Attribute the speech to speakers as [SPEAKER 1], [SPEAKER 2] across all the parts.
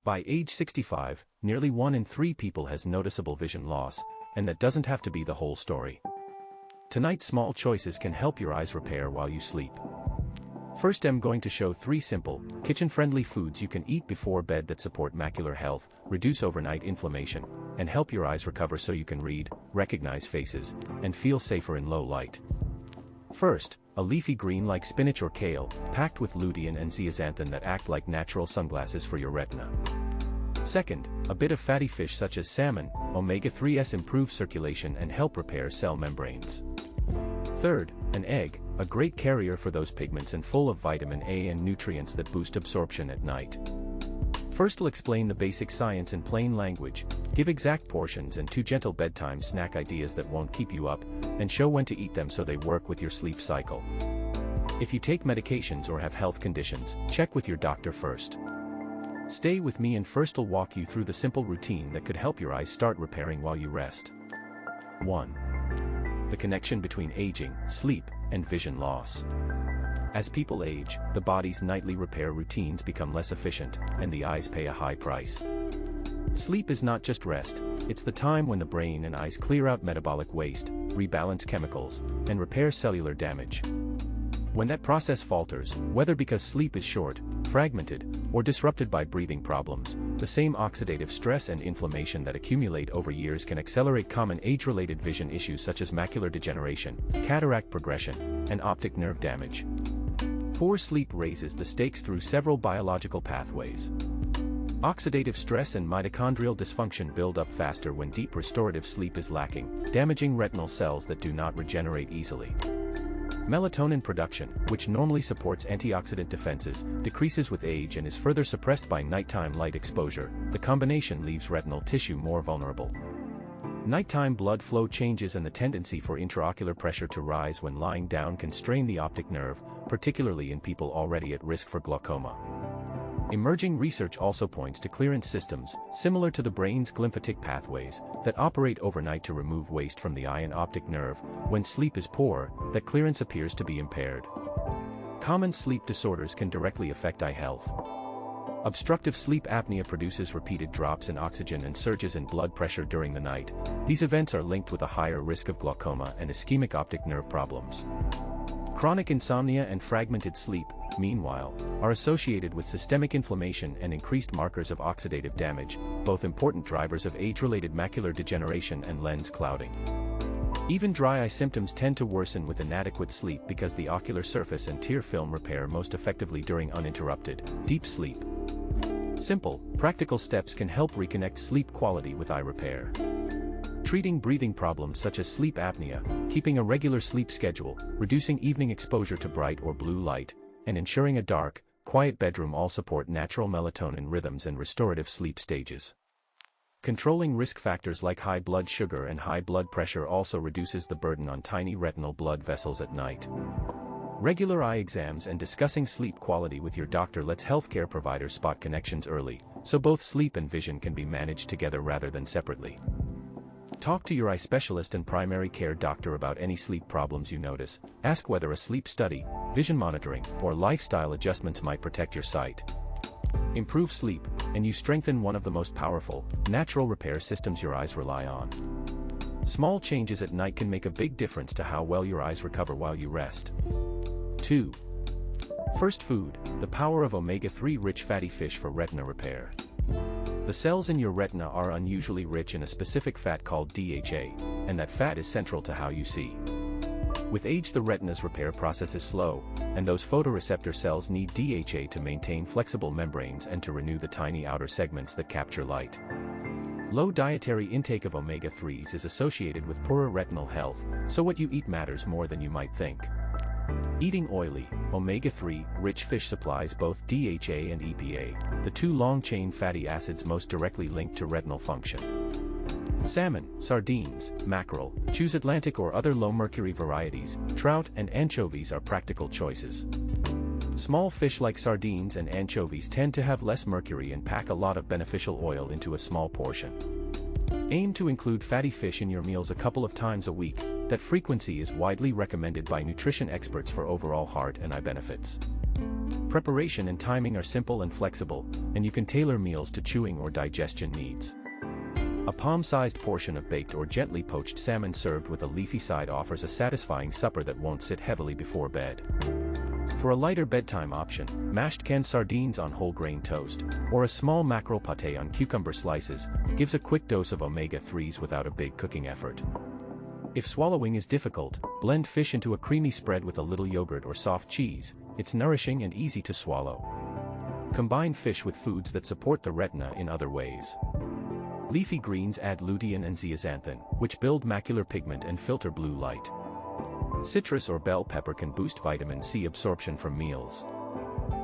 [SPEAKER 1] By age 65, nearly 1 in 3 people has noticeable vision loss, and that doesn't have to be the whole story. Tonight's small choices can help your eyes repair while you sleep. First, I'm going to show 3 simple, kitchen-friendly foods you can eat before bed that support macular health, reduce overnight inflammation, and help your eyes recover so you can read, recognize faces, and feel safer in low light. First, a leafy green like spinach or kale, packed with lutein and zeaxanthin that act like natural sunglasses for your retina. Second, a bit of fatty fish such as salmon, omega-3s improve circulation and help repair cell membranes. Third, an egg, a great carrier for those pigments and full of vitamin A and nutrients that boost absorption at night. First, I'll explain the basic science in plain language, give exact portions and 2 gentle bedtime snack ideas that won't keep you up, and show when to eat them so they work with your sleep cycle. If you take medications or have health conditions, check with your doctor first. Stay with me and first I'll walk you through the simple routine that could help your eyes start repairing while you rest. 1. The connection between aging, sleep, and vision loss. As people age, the body's nightly repair routines become less efficient, and the eyes pay a high price. Sleep is not just rest, it's the time when the brain and eyes clear out metabolic waste, rebalance chemicals, and repair cellular damage. When that process falters, whether because sleep is short, fragmented, or disrupted by breathing problems, the same oxidative stress and inflammation that accumulate over years can accelerate common age-related vision issues such as macular degeneration, cataract progression, and optic nerve damage. Poor sleep raises the stakes through several biological pathways. Oxidative stress and mitochondrial dysfunction build up faster when deep restorative sleep is lacking, damaging retinal cells that do not regenerate easily. Melatonin production, which normally supports antioxidant defenses, decreases with age and is further suppressed by nighttime light exposure. The combination leaves retinal tissue more vulnerable. Nighttime blood flow changes and the tendency for intraocular pressure to rise when lying down can strain the optic nerve, particularly in people already at risk for glaucoma. Emerging research also points to clearance systems, similar to the brain's glymphatic pathways, that operate overnight to remove waste from the eye and optic nerve. When sleep is poor, that clearance appears to be impaired. Common sleep disorders can directly affect eye health. Obstructive sleep apnea produces repeated drops in oxygen and surges in blood pressure during the night. These events are linked with a higher risk of glaucoma and ischemic optic nerve problems. Chronic insomnia and fragmented sleep, meanwhile, are associated with systemic inflammation and increased markers of oxidative damage, both important drivers of age-related macular degeneration and lens clouding. Even dry eye symptoms tend to worsen with inadequate sleep because the ocular surface and tear film repair most effectively during uninterrupted, deep sleep. Simple, practical steps can help reconnect sleep quality with eye repair. Treating breathing problems such as sleep apnea, keeping a regular sleep schedule, reducing evening exposure to bright or blue light, and ensuring a dark, quiet bedroom all support natural melatonin rhythms and restorative sleep stages. Controlling risk factors like high blood sugar and high blood pressure also reduces the burden on tiny retinal blood vessels at night. Regular eye exams and discussing sleep quality with your doctor lets healthcare providers spot connections early, so both sleep and vision can be managed together rather than separately. Talk to your eye specialist and primary care doctor about any sleep problems you notice. Ask whether a sleep study, vision monitoring, or lifestyle adjustments might protect your sight. Improve sleep, and you strengthen one of the most powerful, natural repair systems your eyes rely on. Small changes at night can make a big difference to how well your eyes recover while you rest. 2. First food, the power of omega-3 rich fatty fish for retina repair. The cells in your retina are unusually rich in a specific fat called DHA, and that fat is central to how you see. With age, the retina's repair process is slow, and those photoreceptor cells need DHA to maintain flexible membranes and to renew the tiny outer segments that capture light. Low dietary intake of omega-3s is associated with poorer retinal health, so what you eat matters more than you might think. Eating oily, omega-3 rich fish supplies both DHA and EPA, the 2 long-chain fatty acids most directly linked to retinal function. Salmon, sardines, mackerel, choose Atlantic or other low-mercury varieties, trout and anchovies are practical choices. Small fish like sardines and anchovies tend to have less mercury and pack a lot of beneficial oil into a small portion. Aim to include fatty fish in your meals a couple of times a week. That frequency is widely recommended by nutrition experts for overall heart and eye benefits. Preparation and timing are simple and flexible, and you can tailor meals to chewing or digestion needs. A palm-sized portion of baked or gently poached salmon served with a leafy side offers a satisfying supper that won't sit heavily before bed. For a lighter bedtime option, mashed canned sardines on whole grain toast, or a small mackerel pâté on cucumber slices, gives a quick dose of omega-3s without a big cooking effort. If swallowing is difficult, blend fish into a creamy spread with a little yogurt or soft cheese. It's nourishing and easy to swallow. Combine fish with foods that support the retina in other ways. Leafy greens add lutein and zeaxanthin, which build macular pigment and filter blue light. Citrus or bell pepper can boost vitamin C absorption from meals.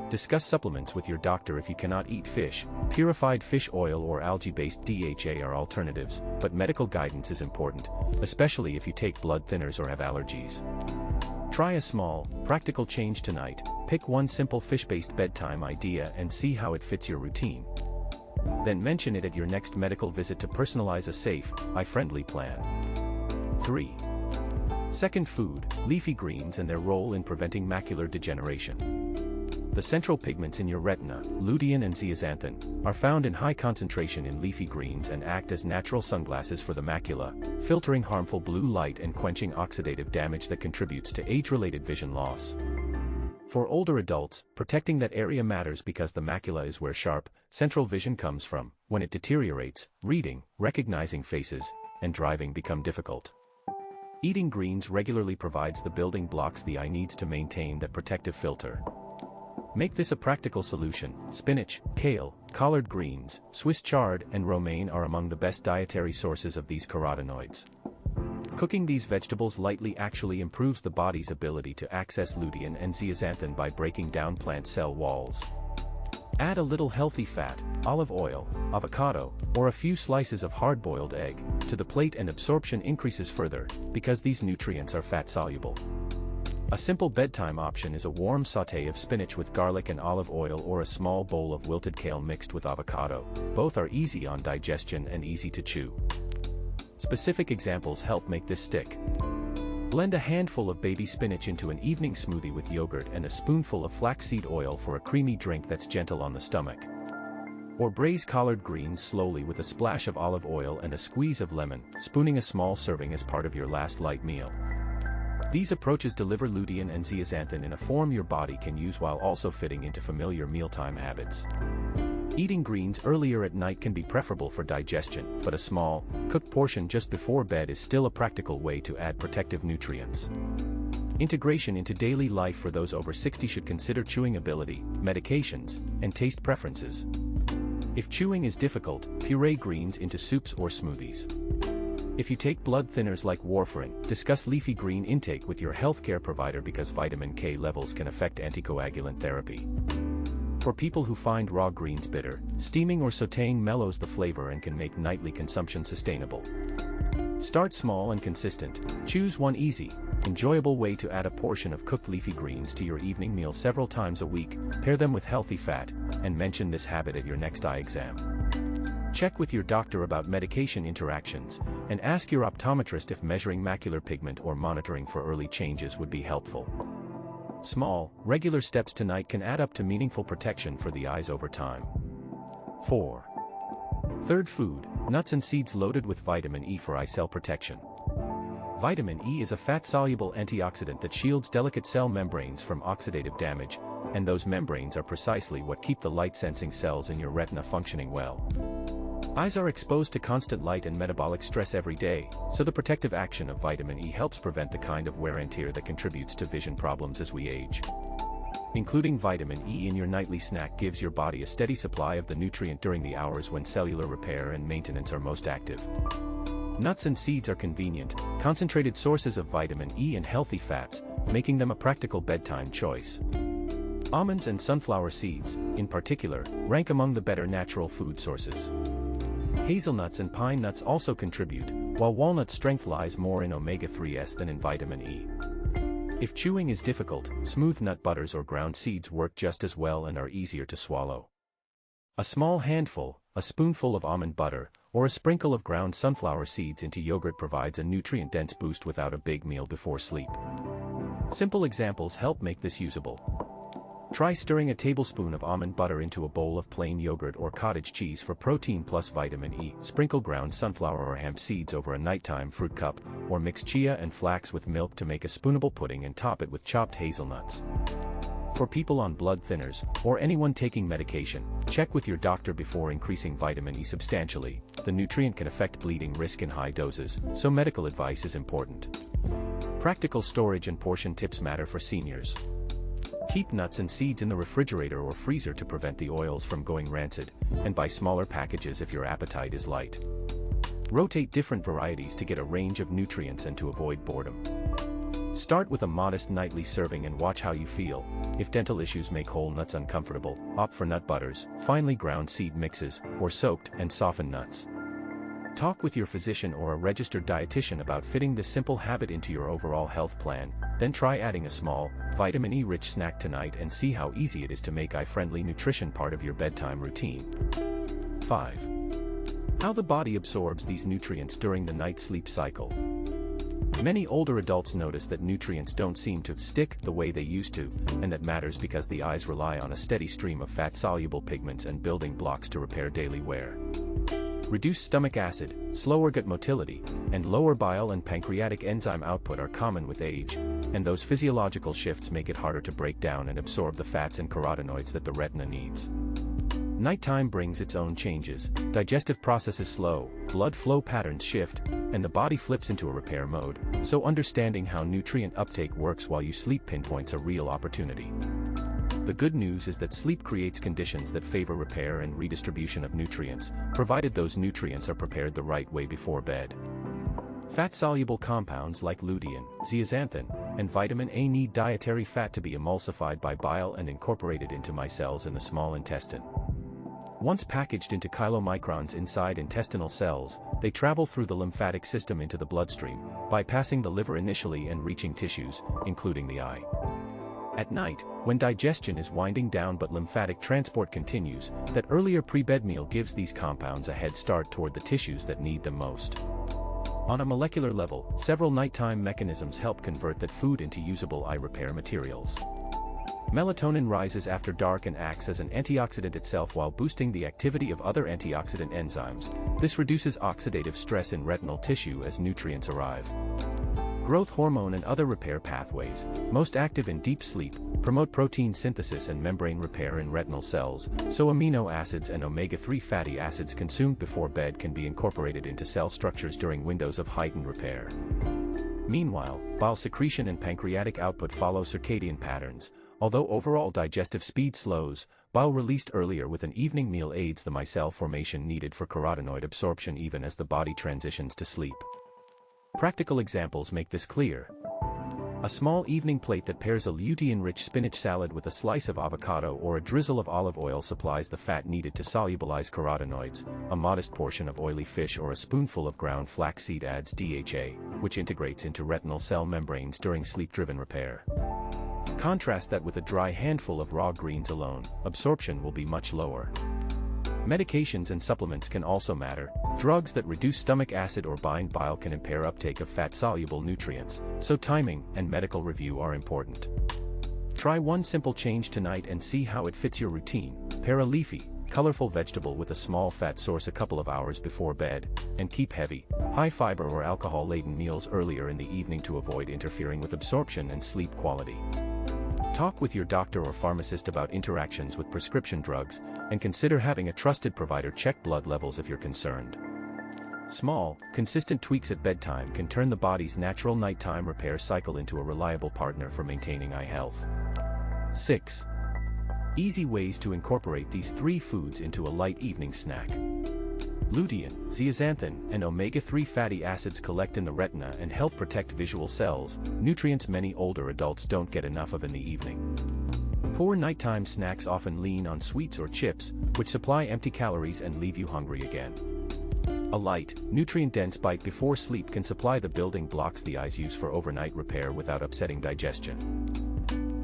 [SPEAKER 1] Discuss supplements with your doctor if you cannot eat fish. Purified fish oil or algae-based DHA are alternatives, but medical guidance is important, especially if you take blood thinners or have allergies. Try a small, practical change tonight. Pick one simple fish-based bedtime idea and see how it fits your routine. Then mention it at your next medical visit to personalize a safe, eye-friendly plan. 3. Second food, leafy greens and their role in preventing macular degeneration. The central pigments in your retina, lutein and zeaxanthin, are found in high concentration in leafy greens and act as natural sunglasses for the macula, filtering harmful blue light and quenching oxidative damage that contributes to age-related vision loss. For older adults, protecting that area matters because the macula is where sharp, central vision comes from. When it deteriorates, reading, recognizing faces, and driving become difficult. Eating greens regularly provides the building blocks the eye needs to maintain that protective filter. Make this a practical solution. Spinach, kale, collard greens, Swiss chard, and romaine are among the best dietary sources of these carotenoids. Cooking these vegetables lightly actually improves the body's ability to access lutein and zeaxanthin by breaking down plant cell walls. Add a little healthy fat, olive oil, avocado, or a few slices of hard-boiled egg to the plate and absorption increases further, because these nutrients are fat-soluble. A simple bedtime option is a warm sauté of spinach with garlic and olive oil or a small bowl of wilted kale mixed with avocado. Both are easy on digestion and easy to chew. Specific examples help make this stick. Blend a handful of baby spinach into an evening smoothie with yogurt and a spoonful of flaxseed oil for a creamy drink that's gentle on the stomach. Or braise collard greens slowly with a splash of olive oil and a squeeze of lemon, spooning a small serving as part of your last light meal. These approaches deliver lutein and zeaxanthin in a form your body can use while also fitting into familiar mealtime habits. Eating greens earlier at night can be preferable for digestion, but a small, cooked portion just before bed is still a practical way to add protective nutrients. Integration into daily life for those over 60 should consider chewing ability, medications, and taste preferences. If chewing is difficult, puree greens into soups or smoothies. If you take blood thinners like warfarin, discuss leafy green intake with your healthcare provider because vitamin K levels can affect anticoagulant therapy. For people who find raw greens bitter, steaming or sautéing mellows the flavor and can make nightly consumption sustainable. Start small and consistent. Choose one easy, enjoyable way to add a portion of cooked leafy greens to your evening meal several times a week, pair them with healthy fat, and mention this habit at your next eye exam. Check with your doctor about medication interactions, and ask your optometrist if measuring macular pigment or monitoring for early changes would be helpful. Small, regular steps tonight can add up to meaningful protection for the eyes over time. 4. Third food, nuts and seeds loaded with vitamin E for eye cell protection. Vitamin E is a fat-soluble antioxidant that shields delicate cell membranes from oxidative damage, and those membranes are precisely what keep the light-sensing cells in your retina functioning well. Eyes are exposed to constant light and metabolic stress every day, so the protective action of vitamin E helps prevent the kind of wear and tear that contributes to vision problems as we age. Including vitamin E in your nightly snack gives your body a steady supply of the nutrient during the hours when cellular repair and maintenance are most active. Nuts and seeds are convenient, concentrated sources of vitamin E and healthy fats, making them a practical bedtime choice. Almonds and sunflower seeds, in particular, rank among the better natural food sources. Hazelnuts and pine nuts also contribute, while walnut strength lies more in omega-3s than in vitamin E. If chewing is difficult, smooth nut butters or ground seeds work just as well and are easier to swallow. A small handful, a spoonful of almond butter, or a sprinkle of ground sunflower seeds into yogurt provides a nutrient-dense boost without a big meal before sleep. Simple examples help make this usable. Try stirring a tablespoon of almond butter into a bowl of plain yogurt or cottage cheese for protein plus vitamin E. Sprinkle ground sunflower or hemp seeds over a nighttime fruit cup, or mix chia and flax with milk to make a spoonable pudding and top it with chopped hazelnuts. For people on blood thinners, or anyone taking medication, check with your doctor before increasing vitamin E substantially. The nutrient can affect bleeding risk in high doses, so medical advice is important. Practical storage and portion tips matter for seniors. Keep nuts and seeds in the refrigerator or freezer to prevent the oils from going rancid, and buy smaller packages if your appetite is light. Rotate different varieties to get a range of nutrients and to avoid boredom. Start with a modest nightly serving and watch how you feel. If dental issues make whole nuts uncomfortable, opt for nut butters, finely ground seed mixes, or soaked and softened nuts. Talk with your physician or a registered dietitian about fitting this simple habit into your overall health plan, then try adding a small, vitamin E-rich snack tonight and see how easy it is to make eye-friendly nutrition part of your bedtime routine. 5. How the body absorbs these nutrients during the night sleep cycle. Many older adults notice that nutrients don't seem to stick the way they used to, and that matters because the eyes rely on a steady stream of fat-soluble pigments and building blocks to repair daily wear. Reduced stomach acid, slower gut motility, and lower bile and pancreatic enzyme output are common with age, and those physiological shifts make it harder to break down and absorb the fats and carotenoids that the retina needs. Nighttime brings its own changes. Digestive processes slow, blood flow patterns shift, and the body flips into a repair mode, so understanding how nutrient uptake works while you sleep pinpoints a real opportunity. The good news is that sleep creates conditions that favor repair and redistribution of nutrients, provided those nutrients are prepared the right way before bed. Fat-soluble compounds like lutein, zeaxanthin, and vitamin A need dietary fat to be emulsified by bile and incorporated into micelles in the small intestine. Once packaged into chylomicrons inside intestinal cells, they travel through the lymphatic system into the bloodstream, bypassing the liver initially and reaching tissues, including the eye. At night, when digestion is winding down but lymphatic transport continues, that earlier pre-bed meal gives these compounds a head start toward the tissues that need them most. On a molecular level, several nighttime mechanisms help convert that food into usable eye repair materials. Melatonin rises after dark and acts as an antioxidant itself while boosting the activity of other antioxidant enzymes. This reduces oxidative stress in retinal tissue as nutrients arrive. Growth hormone and other repair pathways, most active in deep sleep, promote protein synthesis and membrane repair in retinal cells, so amino acids and omega-3 fatty acids consumed before bed can be incorporated into cell structures during windows of heightened repair. Meanwhile, bile secretion and pancreatic output follow circadian patterns. Although overall digestive speed slows, bile released earlier with an evening meal aids the micelle formation needed for carotenoid absorption even as the body transitions to sleep. Practical examples make this clear. A small evening plate that pairs a lutein-rich spinach salad with a slice of avocado or a drizzle of olive oil supplies the fat needed to solubilize carotenoids. A modest portion of oily fish or a spoonful of ground flaxseed adds DHA, which integrates into retinal cell membranes during sleep-driven repair. Contrast that with a dry handful of raw greens alone, absorption will be much lower. Medications and supplements can also matter. Drugs that reduce stomach acid or bind bile can impair uptake of fat-soluble nutrients, so timing and medical review are important. Try one simple change tonight and see how it fits your routine. Pair a leafy, colorful vegetable with a small fat source a couple of hours before bed, and keep heavy, high-fiber or alcohol-laden meals earlier in the evening to avoid interfering with absorption and sleep quality. Talk with your doctor or pharmacist about interactions with prescription drugs, and consider having a trusted provider check blood levels if you're concerned. Small, consistent tweaks at bedtime can turn the body's natural nighttime repair cycle into a reliable partner for maintaining eye health. 6. Easy ways to incorporate these 3 foods into a light evening snack. Lutein, zeaxanthin, and omega-3 fatty acids collect in the retina and help protect visual cells, nutrients many older adults don't get enough of in the evening. Poor nighttime snacks often lean on sweets or chips, which supply empty calories and leave you hungry again. A light, nutrient-dense bite before sleep can supply the building blocks the eyes use for overnight repair without upsetting digestion.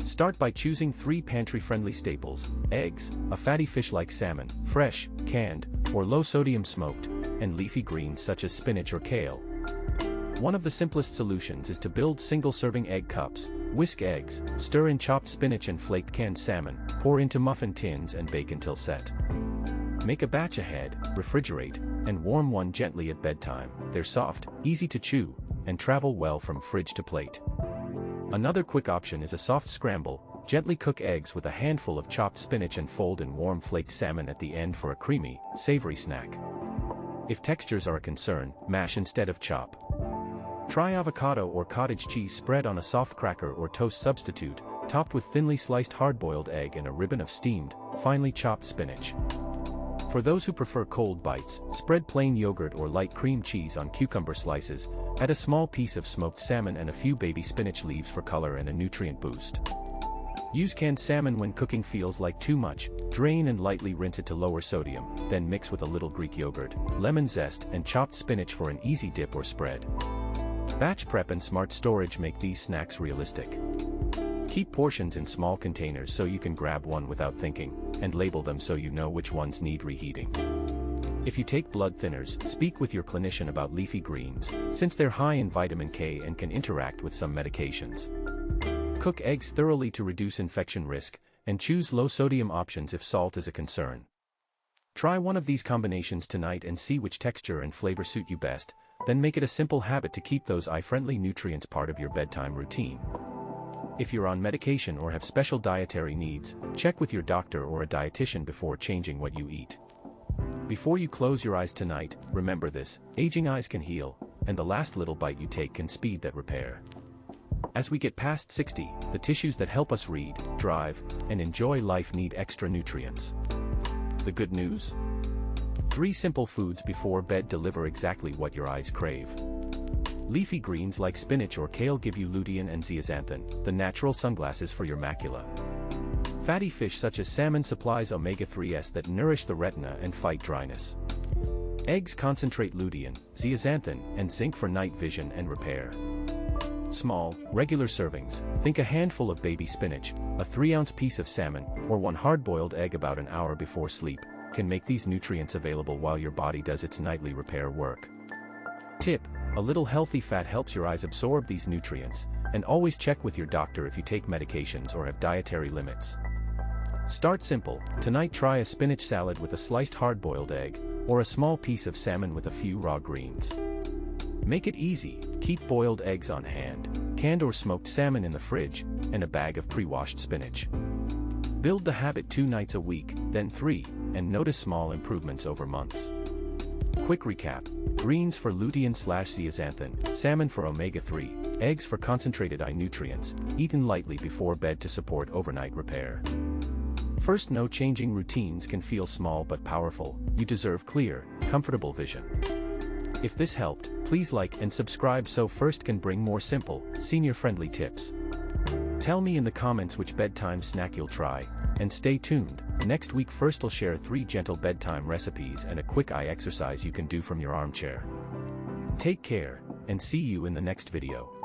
[SPEAKER 1] Start by choosing 3 pantry-friendly staples: eggs, a fatty fish like salmon, fresh, canned, or low-sodium smoked, and leafy greens such as spinach or kale. One of the simplest solutions is to build single-serving egg cups, Whisk eggs, stir in chopped spinach and flaked canned salmon, pour into muffin tins and bake until set. Make a batch ahead, refrigerate, and warm one gently at bedtime. They're soft, easy to chew, and travel well from fridge to plate. Another quick option is a soft scramble. Gently cook eggs with a handful of chopped spinach and fold in warm flaked salmon at the end for a creamy, savory snack. If textures are a concern, mash instead of chop. Try avocado or cottage cheese spread on a soft cracker or toast substitute, topped with thinly sliced hard-boiled egg and a ribbon of steamed, finely chopped spinach. For those who prefer cold bites, spread plain yogurt or light cream cheese on cucumber slices, add a small piece of smoked salmon and a few baby spinach leaves for color and a nutrient boost. Use canned salmon when cooking feels like too much, drain and lightly rinse it to lower sodium, then mix with a little Greek yogurt, lemon zest and chopped spinach for an easy dip or spread. Batch prep and smart storage make these snacks realistic. Keep portions in small containers so you can grab one without thinking, and label them so you know which ones need reheating. If you take blood thinners, speak with your clinician about leafy greens, since they're high in vitamin K and can interact with some medications. Cook eggs thoroughly to reduce infection risk, and choose low-sodium options if salt is a concern. Try one of these combinations tonight and see which texture and flavor suit you best, then make it a simple habit to keep those eye-friendly nutrients part of your bedtime routine. If you're on medication or have special dietary needs, check with your doctor or a dietitian before changing what you eat. Before you close your eyes tonight, remember this: aging eyes can heal, and the last little bite you take can speed that repair. As we get past 60, the tissues that help us read, drive, and enjoy life need extra nutrients. The good news? 3 simple foods before bed deliver exactly what your eyes crave. Leafy greens like spinach or kale give you lutein and zeaxanthin, the natural sunglasses for your macula. Fatty fish such as salmon supplies omega-3s that nourish the retina and fight dryness. Eggs concentrate lutein, zeaxanthin, and zinc for night vision and repair. Small, regular servings, think a handful of baby spinach, a 3-ounce piece of salmon, or 1 hard-boiled egg about an hour before sleep, can make these nutrients available while your body does its nightly repair work. Tip: a little healthy fat helps your eyes absorb these nutrients, and always check with your doctor if you take medications or have dietary limits. Start simple. Tonight try a spinach salad with a sliced hard-boiled egg, or a small piece of salmon with a few raw greens. Make it easy. Keep boiled eggs on hand, canned or smoked salmon in the fridge, and a bag of pre-washed spinach. Build the habit 2 nights a week, then 3, and notice small improvements over months. Quick recap: greens for lutein/zeaxanthin, salmon for omega-3, eggs for concentrated eye nutrients, eaten lightly before bed to support overnight repair. First, no changing routines can feel small but powerful. You deserve clear, comfortable vision. If this helped, please like and subscribe so First can bring more simple, senior-friendly tips. Tell me in the comments which bedtime snack you'll try, and stay tuned. Next week First will share 3 gentle bedtime recipes and a quick eye exercise you can do from your armchair. Take care, and see you in the next video.